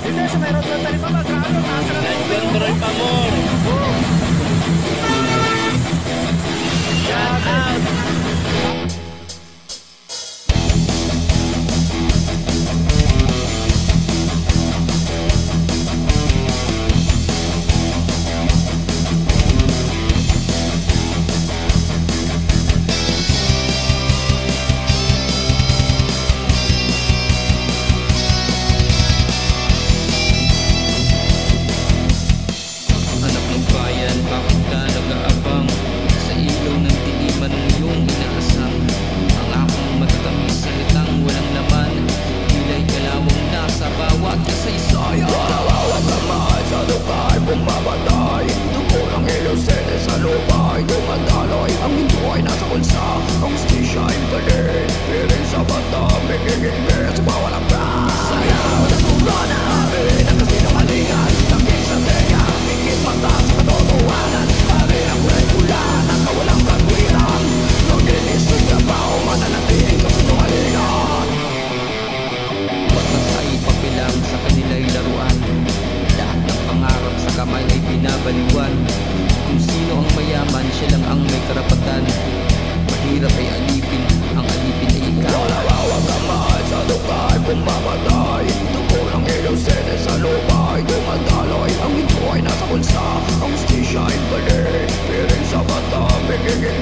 Dito sa mayroon sa talipa magkano, taas na lang. Control pa mo. Shout out. Binabaliwan kung sino ang mayaman, siya lang ang may karapatan. Mahirap ay alipin, ang alipin ay ikaw. Malawawag kamay sa lugar, pumamatay. Dugo ng ilaw, sene sa lupa ay dumadaloy. Ang ito ay nasa kulsa, ang hustisya ay balik. Piring sa mata, pigigil